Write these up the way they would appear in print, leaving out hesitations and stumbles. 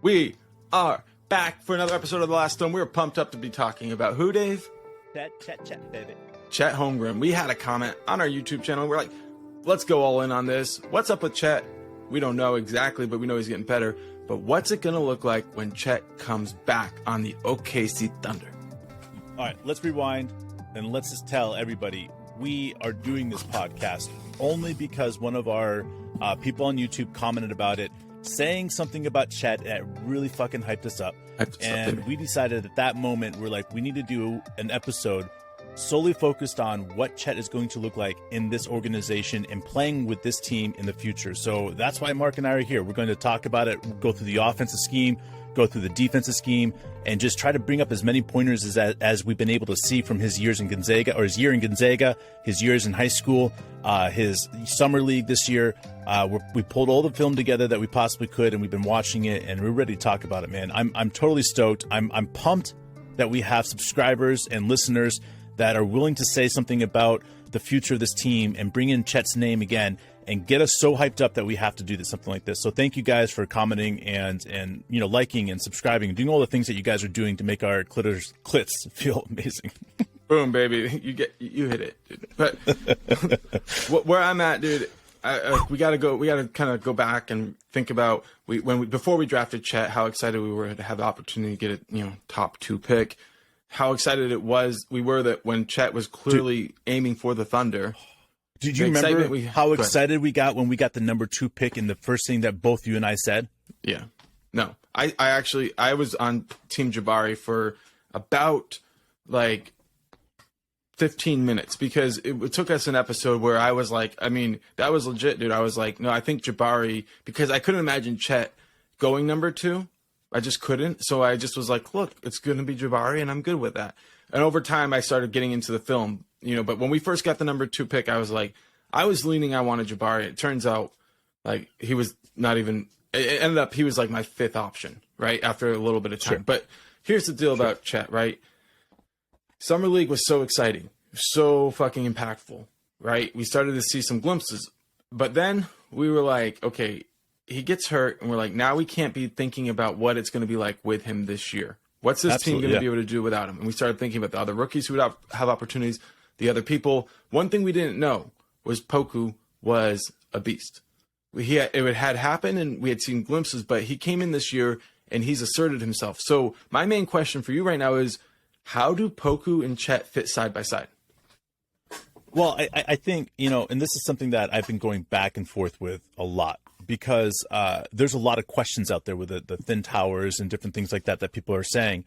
We are back for another episode of The Last Stone. We're pumped up to be talking about who, Dave? Chet, baby. Chet Holmgren. We had a comment on our YouTube channel. We're like, let's go all in on this. What's up with Chet? We don't know exactly, but we know he's getting better. But what's it going to look like when Chet comes back on the OKC Thunder? All right, let's rewind and let's just tell everybody we are doing this podcast only because one of our people on YouTube commented about it, saying something about Chet that really fucking hyped us up. We decided at that moment, we're like, we need to do an episode solely focused on what Chet is going to look like in this organization and playing with this team in the future. So that's why Mark and I are here. We're going to talk about it, go through the offensive scheme, go through the defensive scheme, and just try to bring up as many pointers as we've been able to see from his years in Gonzaga, or his year in Gonzaga, his years in high school, his summer league this year. We pulled all the film together that we possibly could, and we've been watching it, and we're ready to talk about it, man. I'm totally stoked. I'm pumped that we have subscribers and listeners that are willing to say something about the future of this team and bring in Chet's name again and get us so hyped up that we have to do something like this. So thank you guys for commenting and liking and subscribing and doing all the things that you guys are doing to make our clits feel amazing. Boom, baby. You hit it, dude. But where I'm at, dude, we got to kind of go back and think about before we drafted Chet, how excited we were to have the opportunity to get a top 2 pick. How excited we were that when Chet was clearly aiming for the Thunder. Did you remember how excited we got when we got the number 2 pick and the first thing that both you and I said? Yeah. No. I was on Team Jabari for about 15 minutes because it took us an episode where I was like, that was legit, dude. I was like, no, I think Jabari, because I couldn't imagine Chet going number 2. I just couldn't. So I just was like, look, it's going to be Jabari, and I'm good with that. And over time, I started getting into the film, but when we first got the number 2 pick, I was leaning, I wanted Jabari. It turns out, he was not even, it ended up, he was my 5th option, right? After a little bit of time. Sure. But here's the deal about Chet, right? Summer League was so exciting, so fucking impactful, right? We started to see some glimpses, but then we were like, okay, he gets hurt, and we're like, now we can't be thinking about what it's going to be like with him this year. What's this team going to be able to do without him? And we started thinking about the other rookies who would have opportunities, the other people. One thing we didn't know was Poku was a beast. It had happened, and we had seen glimpses, but he came in this year, and he's asserted himself. So my main question for you right now is, how do Poku and Chet fit side by side? Well, I think, and this is something that I've been going back and forth with a lot, because there's a lot of questions out there with the thin towers and different things like that people are saying.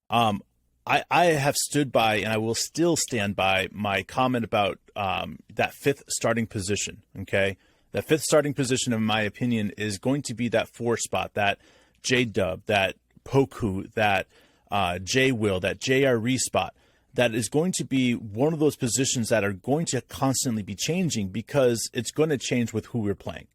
I have stood by, and I will still stand by, my comment about that 5th starting position, okay? That 5th starting position, in my opinion, is going to be that 4 spot, that J-Dub, that Poku, that J-Will, that JRE spot. That is going to be one of those positions that are going to constantly be changing, because it's going to change with who we're playing.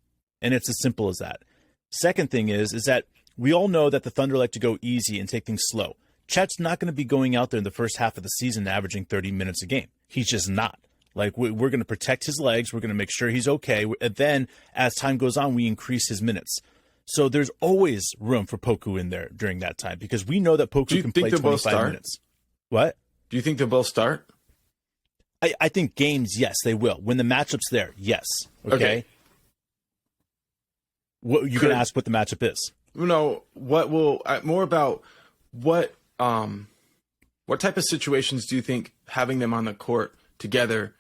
And it's as simple as that. Second thing is that we all know that the Thunder like to go easy and take things slow. Chet's not going to be going out there in the first half of the season averaging 30 minutes a game. He's just not. We're going to protect his legs. We're going to make sure he's okay. And then as time goes on, we increase his minutes. So there's always room for Poku in there during that time, because we know that Poku can play 25 minutes. What? Do you think they'll both start? I think games, yes, they will. When the matchup's there, yes. Okay. What you can ask what the matchup is? What will more about what type of situations do you think having them on the court together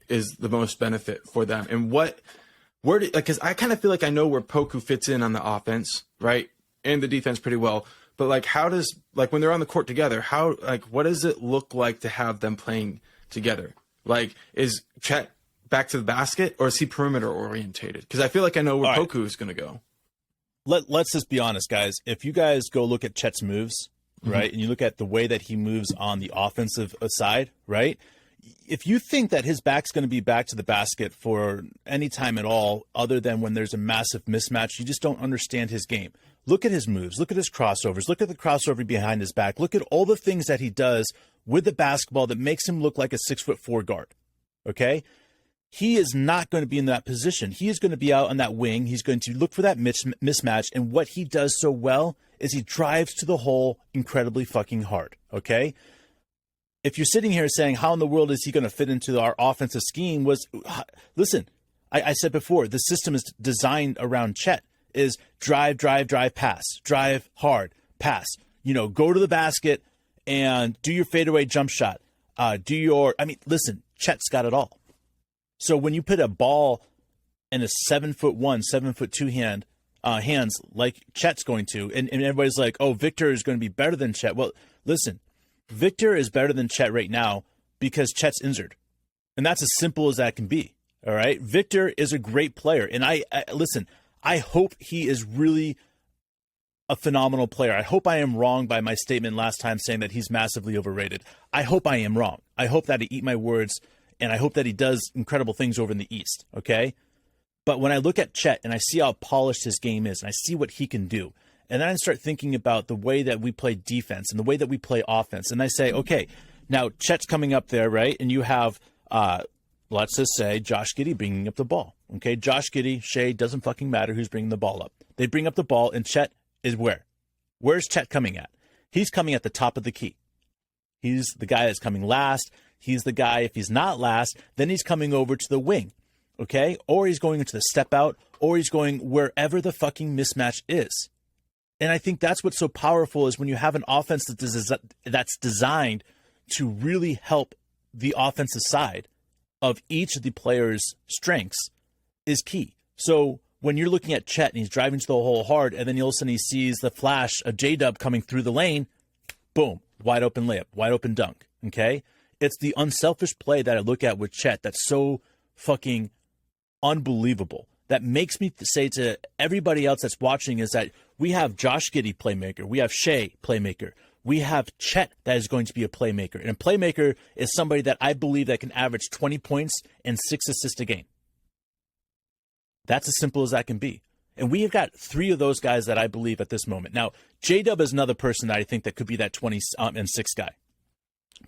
is the most benefit for them, and because I kind of feel like I know where Poku fits in on the offense, right, and the defense pretty well. But how does when they're on the court together, what does it look like to have them playing together? Is Chet back to the basket, or is he perimeter orientated? Because I feel like I know where Poku is going to go. Let's just be honest, guys. If you guys go look at Chet's moves, right, and you look at the way that he moves on the offensive side, right, if you think that his back's going to be back to the basket for any time at all other than when there's a massive mismatch, you just don't understand his game. Look at his moves. Look at his crossovers. Look at the crossover behind his back. Look at all the things that he does with the basketball that makes him look like a 6'4" guard. Okay? he is not going to be in that position. He is going to be out on that wing. He's going to look for that mismatch. And what he does so well is he drives to the hole incredibly fucking hard. Okay. If you're sitting here saying, how in the world is he going to fit into our offensive scheme? Listen, I said before, the system is designed around Chet is drive, pass, drive hard, pass, go to the basket and do your fadeaway jump shot. Listen, Chet's got it all. So when you put a ball in a 7'1", 7'2" hands like Chet's going to, and everybody's like, oh, Victor is going to be better than Chet. Well, listen, Victor is better than Chet right now because Chet's injured. And that's as simple as that can be. All right. Victor is a great player. And I hope he is really a phenomenal player. I hope I am wrong by my statement last time saying that he's massively overrated. I hope I am wrong. I hope that I eat my words, and I hope that he does incredible things over in the East, okay? But when I look at Chet and I see how polished his game is and I see what he can do, and then I start thinking about the way that we play defense and the way that we play offense, and I say, okay, now Chet's coming up there, right? And you have, let's just say, Josh Giddey bringing up the ball, okay? Josh Giddey, Shea, doesn't fucking matter who's bringing the ball up. They bring up the ball, and Chet is where? Where's Chet coming at? He's coming at the top of the key. He's the guy that's coming last. He's the guy, if he's not last, then he's coming over to the wing, okay? Or he's going into the step out, or he's going wherever the fucking mismatch is. And I think that's what's so powerful is when you have an offense that's designed to really help the offensive side of each of the players' strengths is key. So when you're looking at Chet and he's driving to the hole hard, and then all of a sudden he sees the flash of J-Dub coming through the lane, boom, wide open layup, wide open dunk, okay? It's the unselfish play that I look at with Chet that's so fucking unbelievable. That makes me say to everybody else that's watching is that we have Josh Giddey, playmaker. We have Shea, playmaker. We have Chet that is going to be a playmaker. And a playmaker is somebody that I believe that can average 20 points and 6 assists a game. That's as simple as that can be. And we have got 3 of those guys that I believe at this moment. Now, J-Dub is another person that I think that could be that 20 and 6 guy.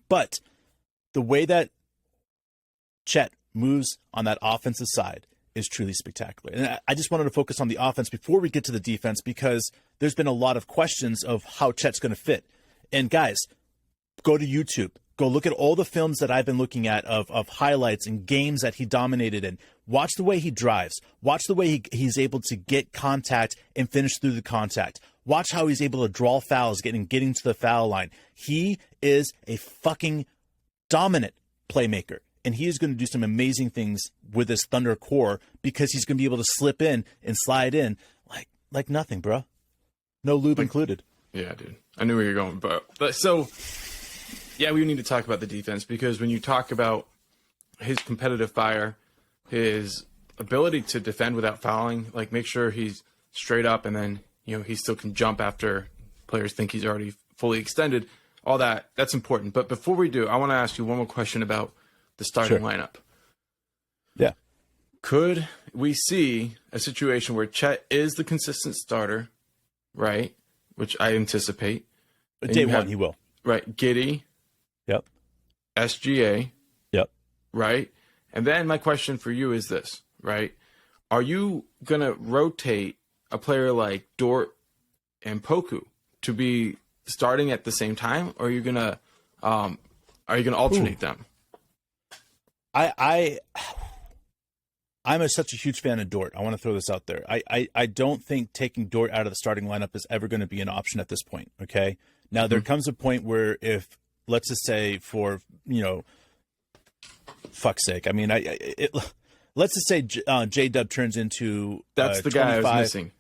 But the way that Chet moves on that offensive side is truly spectacular. And I just wanted to focus on the offense before we get to the defense because there's been a lot of questions of how Chet's going to fit. And guys, go to YouTube. Go look at all the films that I've been looking at of highlights and games that he dominated in. Watch the way he drives. Watch the way he's able to get contact and finish through the contact. Watch how he's able to draw fouls, getting to the foul line. He is a fucking dominant playmaker, and he is going to do some amazing things with his Thunder core because he's going to be able to slip in and slide in like nothing, bro. No lube included. Yeah, dude. I knew where you're going, but so yeah, we need to talk about the defense because when you talk about his competitive fire, his ability to defend without fouling, like make sure he's straight up and then, he still can jump after players think he's already fully extended. All that's important. But before we do, I want to ask you one more question about the starting lineup. Yeah. Could we see a situation where Chet is the consistent starter, right? Which I anticipate. Day one, he will. Right. Giddey. Yep. SGA. Yep. Right. And then my question for you is this, right? Are you going to rotate a player like Dort and Poku to be starting at the same time, or are you going to alternate them? I'm such a huge fan of Dort. I want to throw this out there. I don't think taking Dort out of the starting lineup is ever going to be an option at this point. Okay. Now there comes a point where if, let's just say for, fuck's sake. I mean, let's just say J-Dub turns into that's the guy I was missing.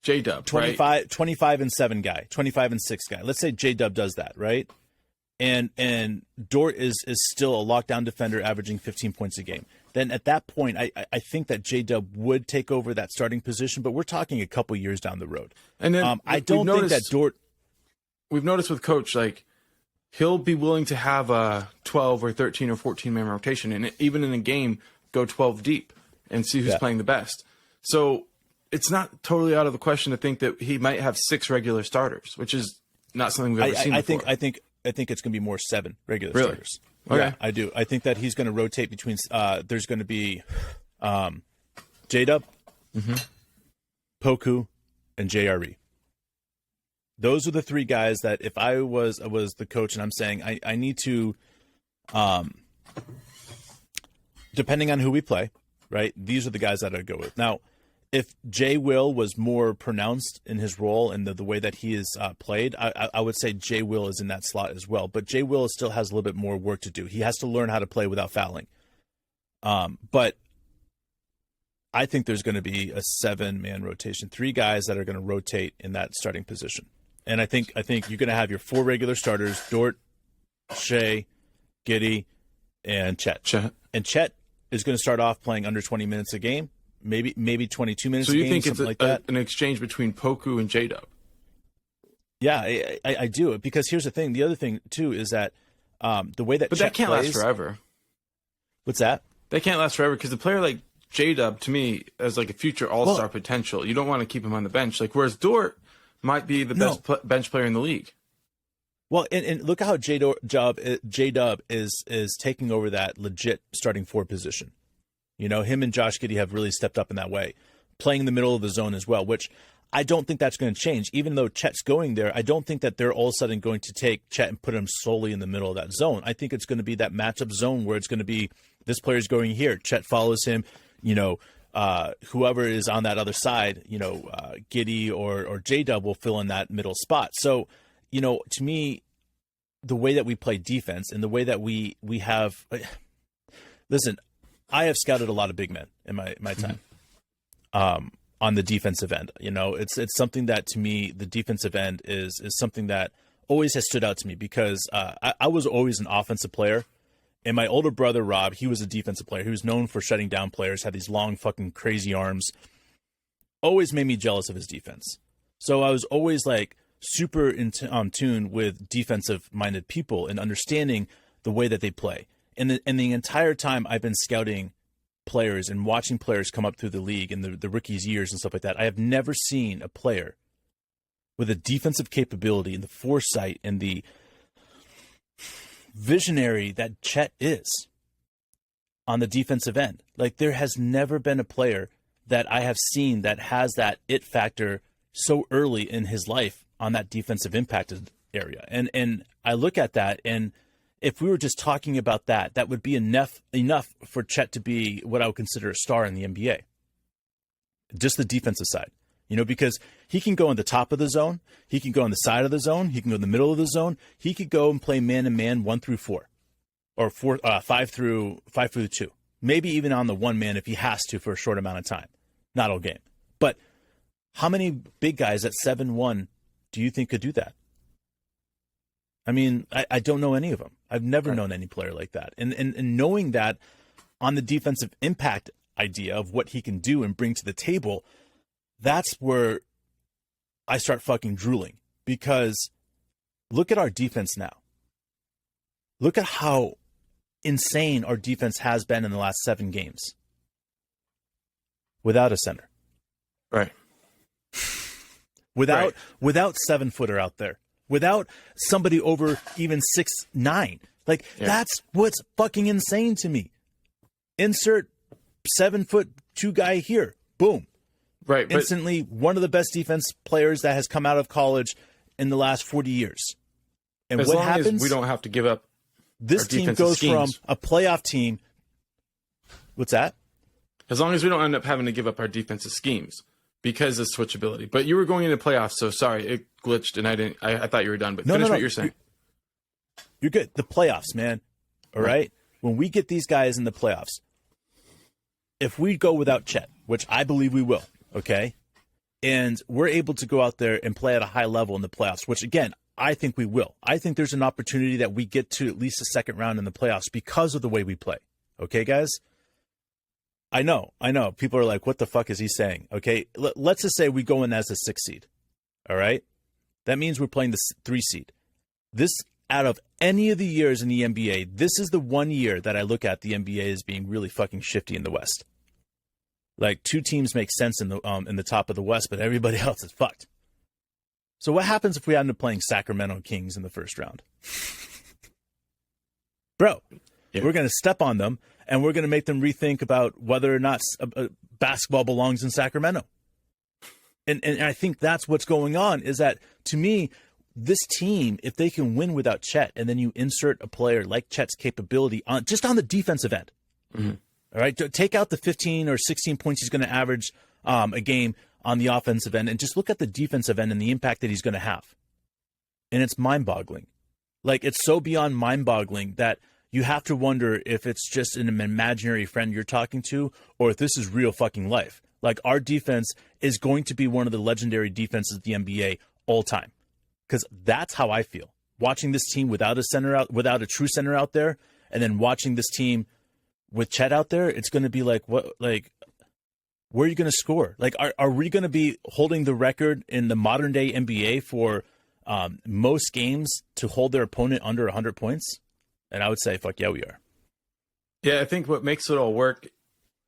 J-Dub, 25 and 7 guy, 25 and 6 guy. Let's say J-Dub does that, right? And Dort is still a lockdown defender averaging 15 points a game. Then at that point, I think that J-Dub would take over that starting position, but we're talking a couple years down the road. And then I don't think that Dort... We've noticed with Coach, like, he'll be willing to have a 12 or 13 or 14-man rotation, and even in a game, go 12 deep and see who's playing the best. So it's not totally out of the question to think that he might have 6 regular starters, which is not something we've ever seen before. I think it's going to be more 7 regular starters. Okay. Yeah, I do. I think that he's going to rotate between. There's going to be J-Dub, Poku, and JRE. Those are the three guys that if I was the coach and I'm saying I need to, depending on who we play, right? These are the guys that I go with. Now, if Jay Will was more pronounced in his role and the way that he is played, I would say Jay Will is in that slot as well. But Jay Will still has a little bit more work to do. He has to learn how to play without fouling. But I think there's going to be a 7-man rotation, 3 guys that are going to rotate in that starting position. And I think you're going to have your 4 regular starters: Dort, Shea, Giddey, and Chet. And Chet is going to start off playing under 20 minutes a game. Maybe 22 minutes. So you a game, think it's like that. an exchange between Poku and J-Dub? Yeah, I do. Because here's the thing. The other thing too is that the way that but Chet that can't plays, last forever. What's that? That can't last forever because a player like J-Dub to me has like a future all-star potential. You don't want to keep him on the bench. Like whereas Dort might be the best bench player in the league. Well, and look at how J-Dub is taking over that legit starting 4 position. You know, him and Josh Giddey have really stepped up in that way, playing in the middle of the zone as well, which I don't think that's going to change. Even though Chet's going there, I don't think that they're all of a sudden going to take Chet and put him solely in the middle of that zone. I think it's going to be that matchup zone where it's going to be this player's going here, Chet follows him, you know, whoever is on that other side, you know, Giddey or J-Dub will fill in that middle spot. So, you know, to me, the way that we play defense and the way that we have – listen – I have scouted a lot of big men in my time on the defensive end. You know, it's something that to me, the defensive end is something that always has stood out to me because I was always an offensive player. And my older brother, Rob, he was a defensive player. He was known for shutting down players, had these long fucking crazy arms. Always made me jealous of his defense. So I was always like super on tune with defensive-minded people and understanding the way that they play. And the entire time I've been scouting players and watching players come up through the league in the rookies' years and stuff like that, I have never seen a player with a defensive capability and the foresight and the visionary that Chet is on the defensive end. Like, there has never been a player that I have seen that has that it factor so early in his life on that defensive impacted area. And I look at that, and if we were just talking about that, that would be enough for Chet to be what I would consider a star in the NBA. Just the defensive side, you know, because he can go in the top of the zone, he can go on the side of the zone, he can go in the middle of the zone, he could go and play man-to-man 1 through 4, or 5 through 2, maybe even on the 1-man if he has to for a short amount of time, not all game. But how many big guys at 7'1" do you think could do that? I mean, I don't know any of them. I've never known any player like that. And knowing that on the defensive impact idea of what he can do and bring to the table, that's where I start fucking drooling. Because look at our defense now. Look at how insane our defense has been in the last 7 games. Without a center. Right. Without 7-footer out there. Without somebody over even 6'9". Like, that's what's fucking insane to me. Insert 7'2" guy here. Boom. Right. Instantly one of the best defense players that has come out of college in the last 40 years. And as what long happens? As we don't have to give up. This team goes from a playoff team. What's that? As long as we don't end up having to give up our defensive schemes. Because of switchability. But you were going into playoffs, so sorry, it glitched, and I thought you were done, but finish what you're saying. You're good. The playoffs, man. All right? When we get these guys in the playoffs, if we go without Chet, which I believe we will, okay, and we're able to go out there and play at a high level in the playoffs, which, again, I think we will. I think there's an opportunity that we get to at least a second round in the playoffs because of the way we play. Okay, guys? I know. People are like, what the fuck is he saying? Okay, let's just say we go in as a 6 seed. All right? That means we're playing the 3 seed. This, out of any of the years in the NBA, this is the one year that I look at the NBA as being really fucking shifty in the West. Like, 2 teams make sense in the top of the West, but everybody else is fucked. So what happens if we end up playing Sacramento Kings in the first round? bro, Yeah. we're going to step on them, and we're going to make them rethink about whether or not basketball belongs in Sacramento. And I think that's what's going on, is that, to me, this team, if they can win without Chet, and then you insert a player like Chet's capability on the defensive end, all right, take out the 15 or 16 points he's going to average a game on the offensive end, and just look at the defensive end and the impact that he's going to have. And it's mind-boggling. Like, it's so beyond mind-boggling that you have to wonder if it's just an imaginary friend you're talking to, or if this is real fucking life. Like, our defense is going to be one of the legendary defenses of the NBA all time. Because that's how I feel. Watching this team without a true center out there, and then watching this team with Chet out there, it's going to be like, what, like, where are you going to score? Like, are we going to be holding the record in the modern day NBA for most games to hold their opponent under 100 points? And I would say, fuck yeah, we are. Yeah, I think what makes it all work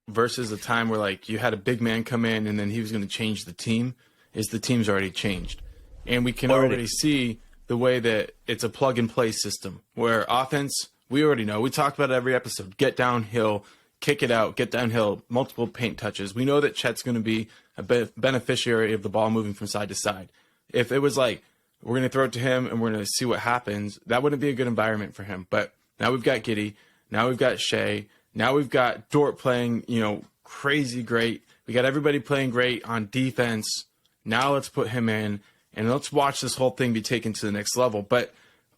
versus a time where, like, you had a big man come in and then he was going to change the team is the team's already changed. And we can already see the way that it's a plug-and-play system where offense, we already know. We talked about it every episode. Get downhill, kick it out, get downhill, multiple paint touches. We know that Chet's going to be a beneficiary of the ball moving from side to side. If it was like, we're going to throw it to him and we're going to see what happens, that wouldn't be a good environment for him. But now we've got Giddey. Now we've got Shea. Now we've got Dort playing, crazy great. We got everybody playing great on defense. Now let's put him in and let's watch this whole thing be taken to the next level. But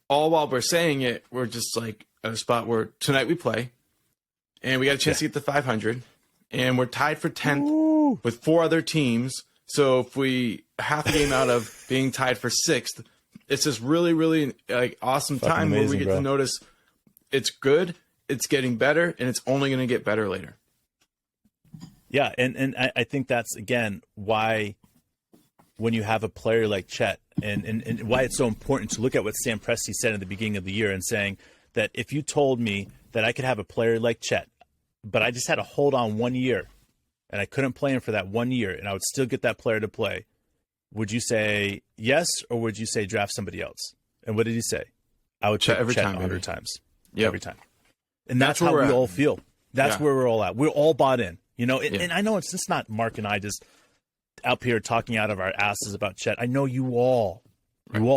all while we're saying it, we're just like at a spot where tonight we play and we got a chance to get to 500 and we're tied for 10th with 4 other teams. So if we half a game out of being tied for 6th, it's this really, really awesome fucking time amazing, where we get bro. to notice it's good, it's getting better, and it's only going to get better later. Yeah, and I think that's, again, why when you have a player like Chet, and why it's so important to look at what Sam Presti said at the beginning of the year and saying that if you told me that I could have a player like Chet, but I just had to hold on 1 year, and I couldn't play him for that 1 year, and I would still get that player to play, would you say yes, or would you say draft somebody else? And what did he say? I would Chet take every Chet time, 100 baby. times. Yep. Every time. And that's where how we're we at. all feel. That's where we're all at. We're all bought in. And I know it's just not Mark and I just out here talking out of our asses about Chet. I know you all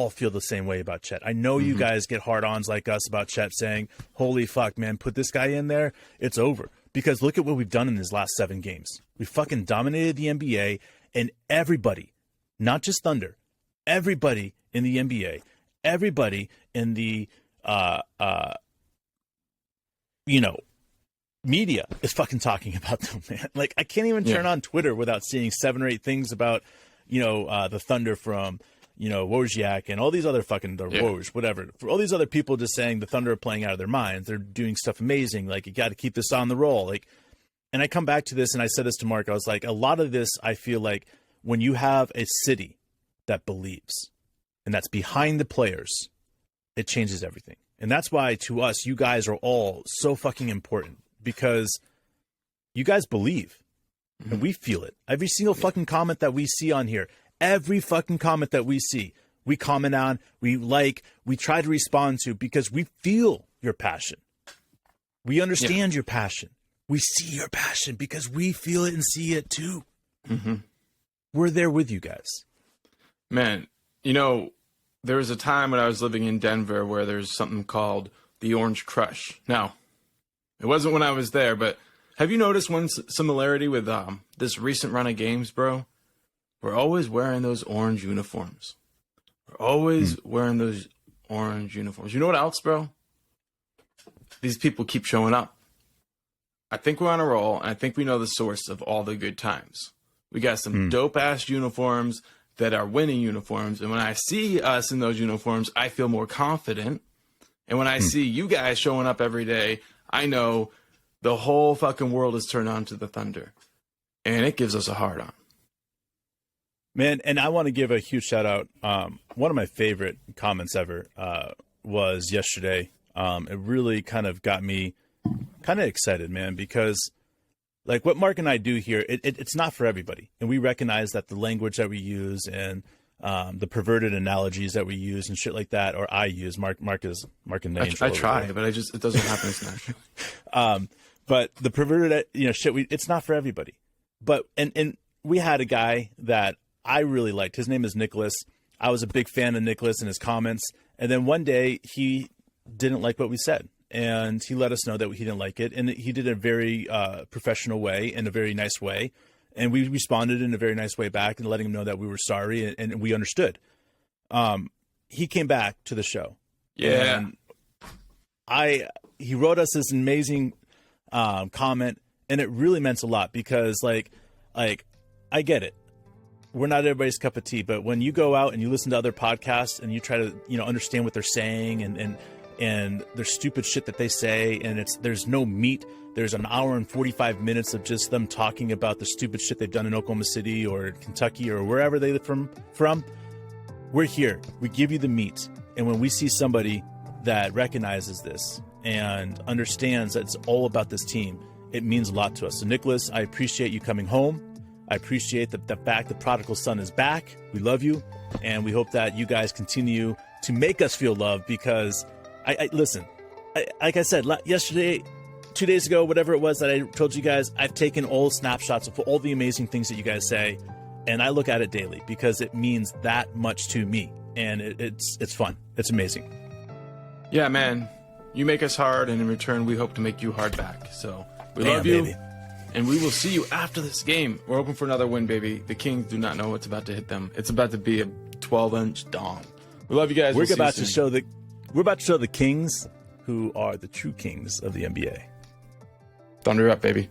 feel the same way about Chet. I know you guys get hard-ons like us about Chet saying, holy fuck, man, put this guy in there, it's over. Because look at what we've done in his last 7 games. We fucking dominated the NBA, and everybody, not just Thunder, everybody in the NBA, everybody in the media is fucking talking about them, man. Like, I can't even turn on Twitter without seeing 7 or 8 things about, the Thunder from, Wojciak and all these other fucking, Woj, whatever. For all these other people just saying the Thunder are playing out of their minds. They're doing stuff amazing. Like, you got to keep this on the roll. Like, and I come back to this, and I said this to Mark. I was like, a lot of this, I feel like when you have a city that believes and that's behind the players, it changes everything. And that's why, to us, you guys are all so fucking important, because you guys believe and we feel it. Every single fucking comment that we see on here, every fucking comment that we see, we comment on, we try to respond to, because we feel your passion. We understand your passion. We see your passion because we feel it and see it too. Mm-hmm. We're there with you guys. Man, there was a time when I was living in Denver where there's something called the Orange Crush. Now, it wasn't when I was there, but have you noticed one similarity with this recent run of games, bro? We're always wearing those orange uniforms. We're always wearing those orange uniforms. You know what else, bro? These people keep showing up. I think we're on a roll, and I think we know the source of all the good times. We got some dope-ass uniforms that are winning uniforms, and when I see us in those uniforms, I feel more confident. And when I see you guys showing up every day, I know the whole fucking world is turned on to the Thunder, and it gives us a hard-on. Man, and I want to give a huge shout-out. One of my favorite comments ever was yesterday. It really kind of got me kind of excited, man, because like what Mark and I do here, it's not for everybody. And we recognize that the language that we use and the perverted analogies that we use and shit like that, or I use. Mark is an angel. I try, but it doesn't happen as naturally. But the perverted, shit, it's not for everybody. But and we had a guy that I really liked. His name is Nicholas. I was a big fan of Nicholas and his comments. And then one day he didn't like what we said, and he let us know that he didn't like it. And he did it in a very professional way, in a very nice way. And we responded in a very nice way back and letting him know that we were sorry and we understood. He came back to the show. Yeah. And he wrote us this amazing comment, and it really meant a lot because like I get it. We're not everybody's cup of tea, but when you go out and you listen to other podcasts and you try to, understand what they're saying and there's stupid shit that they say, and there's no meat. There's an hour and 45 minutes of just them talking about the stupid shit they've done in Oklahoma City or Kentucky or wherever they live from. We're here. We give you the meat. And when we see somebody that recognizes this and understands that it's all about this team, it means a lot to us. So Nicholas, I appreciate you coming home. I appreciate the fact the prodigal son is back. We love you. And we hope that you guys continue to make us feel loved because listen, like I said, yesterday, 2 days ago, whatever it was that I told you guys, I've taken all snapshots of all the amazing things that you guys say. And I look at it daily because it means that much to me. And it's fun. It's amazing. Yeah, man. You make us hard, and in return, we hope to make you hard back. So we love you. Baby. And we will see you after this game. We're hoping for another win, baby. The Kings do not know what's about to hit them. It's about to be a 12-inch dong. We love you guys. We're about to show the Kings who are the true kings of the NBA. Thunder up, baby.